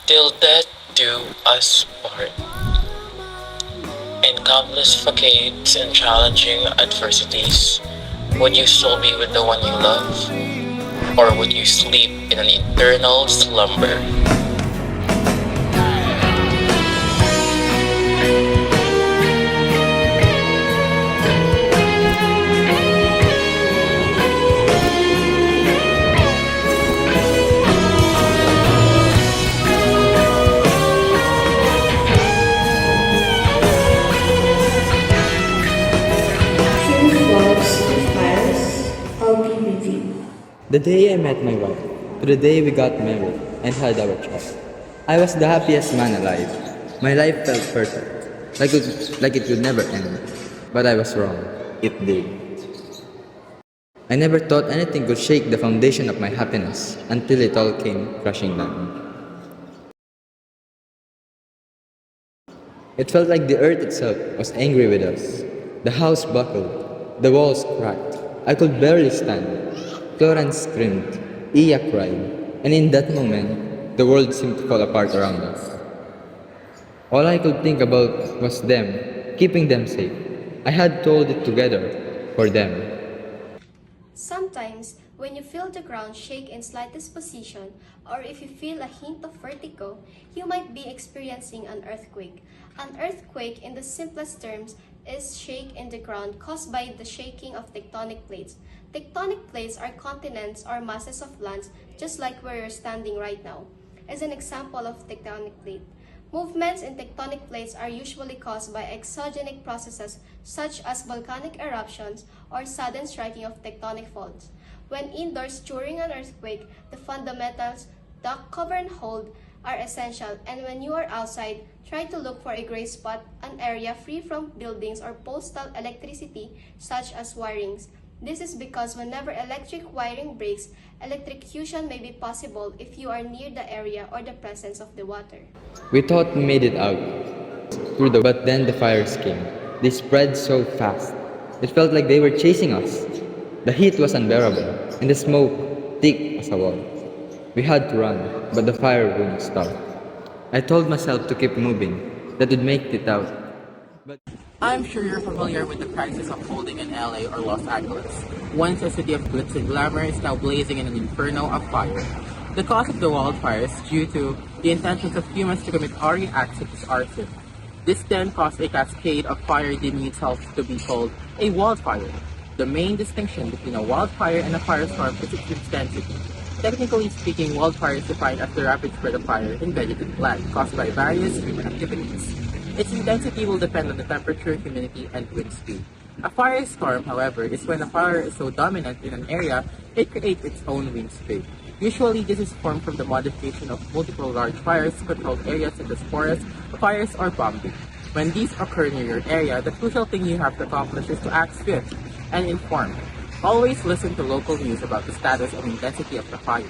Till death do us part. In countless facades and challenging adversities, would you still be with the one you love? Or would you sleep in an eternal slumber? Through floods and fires, I'll be with you. The day I met my wife, to the day we got married and had our child, I was the happiest man alive. My life felt perfect, like it would never end. But I was wrong. It did. I never thought anything could shake the foundation of my happiness until it all came crashing down. It felt like the earth itself was angry with us. The house buckled, the walls cracked. I could barely stand. Florence screamed, Iya cried, and in that moment, the world seemed to fall apart around us. All I could think about was them, keeping them safe. I had to hold it together for them. Sometimes, when you feel the ground shake in slightest position, or if you feel a hint of vertigo, you might be experiencing an earthquake. An earthquake, in the simplest terms, is shake in the ground caused by the shaking of tectonic plates. Tectonic plates are continents or masses of lands, just like where you're standing right now. As an example of tectonic plate, movements in tectonic plates are usually caused by exogenic processes such as volcanic eruptions or sudden striking of tectonic faults. When indoors during an earthquake, the fundamentals, duck, cover, and hold are essential, and when you are outside, try to look for a gray spot, an area free from buildings or postal electricity such as wirings. This is because whenever electric wiring breaks, electrocution may be possible if you are near the area or the presence of the water. We thought we made it out but then the fires came. They spread so fast. It felt like they were chasing us. The heat was unbearable, and the smoke thick as a wall. We had to run, but the fire wouldn't stop. I told myself to keep moving, that would make it out. I'm sure you're familiar with the crisis of holding in LA or Los Angeles. Once a city of glitz and glamour is now blazing in an inferno of fire. The cause of the wildfires is due to the intentions of humans to commit RE acts such as arson. This then caused a cascade of fire deeming itself to be called a wildfire. The main distinction between a wildfire and a firestorm is its intensity. Technically speaking, wildfire is defined as the rapid spread of fire in vegetative land caused by various human activities. Its intensity will depend on the temperature, humidity, and wind speed. A firestorm, however, is when a fire is so dominant in an area, it creates its own wind speed. Usually, this is formed from the modification of multiple large fires, controlled areas such as forests, fires, or bombing. When these occur near your area, the crucial thing you have to accomplish is to act swift and informed. Always listen to local news about the status and intensity of the fire.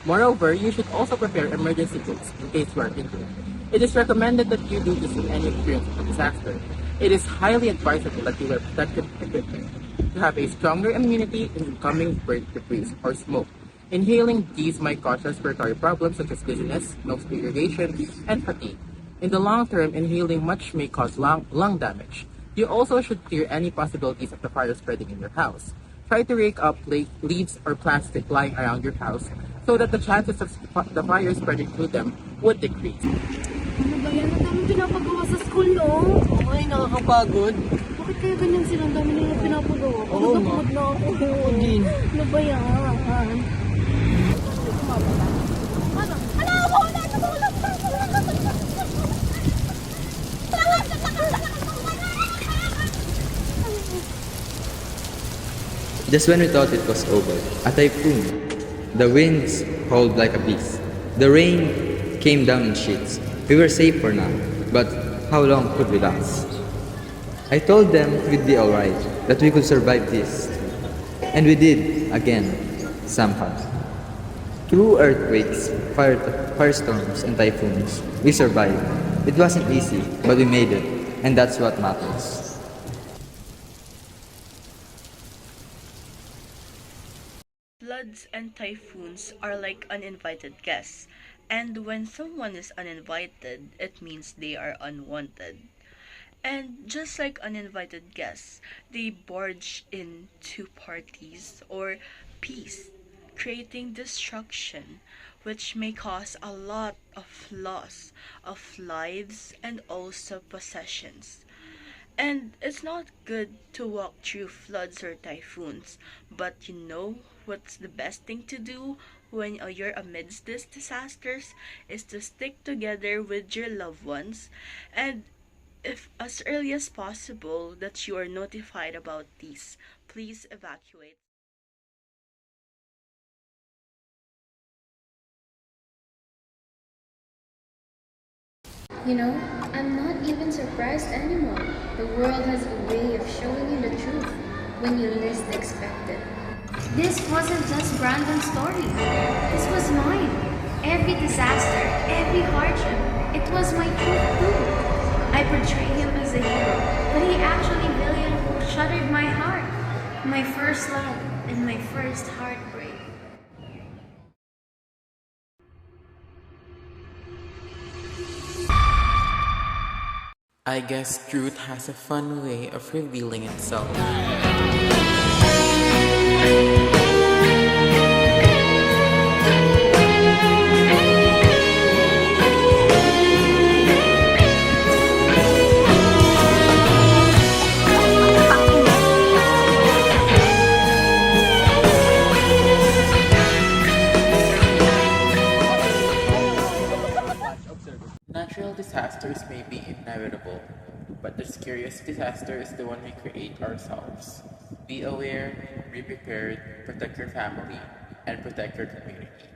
Moreover, you should also prepare emergency kits in case you are injured. It is recommended that you do this in any experience of a disaster. It is highly advisable that you wear protective equipment to have a stronger immunity in incoming bird debris or smoke. Inhaling these might cause respiratory problems such as dizziness, nose irritation, and fatigue. In the long term, inhaling much may cause lung damage. You also should clear any possibilities of the fire spreading in your house. Try to rake up leaves or plastic lying around your house so that the chances of the fire spreading through them would decrease. Ano ba yan? Ang dami pinapagawa sa school, no? Ay, nakakapagod. Bakit kaya ganyan sila? Ang dami nila pinapagawa. Oo, Pagod na ako. din. Ano ba yan? Just when we thought it was over, a typhoon. The winds howled like a beast. The rain came down in sheets. We were safe for now, but how long could we last? I told them we'd be alright, that we could survive this. And we did, again, somehow. Through earthquakes, firestorms, and typhoons, we survived. It wasn't easy, but we made it, and that's what matters. Floods and typhoons are like uninvited guests, And when someone is uninvited, it means they are unwanted. And just like uninvited guests, they barge into parties or peace, creating destruction, which may cause a lot of loss of lives and also possessions. And it's not good to walk through floods or typhoons, but you know what's the best thing to do when you're amidst these disasters is to stick together with your loved ones, and if as early as possible that you are notified about these, please evacuate. You know, I'm not even surprised anymore. The world has a way of showing you the truth when you least expect it. This wasn't just Brandon's story. This was mine. Every disaster, every hardship, it was my truth too. I portray him as a hero, but he actually villain who shattered my heart. My first love and my first heartbreak. I guess truth has a fun way of revealing itself. Natural disasters may be inevitable, but the scariest disaster is the one we create ourselves. Be aware, be prepared, protect your family, and protect your community.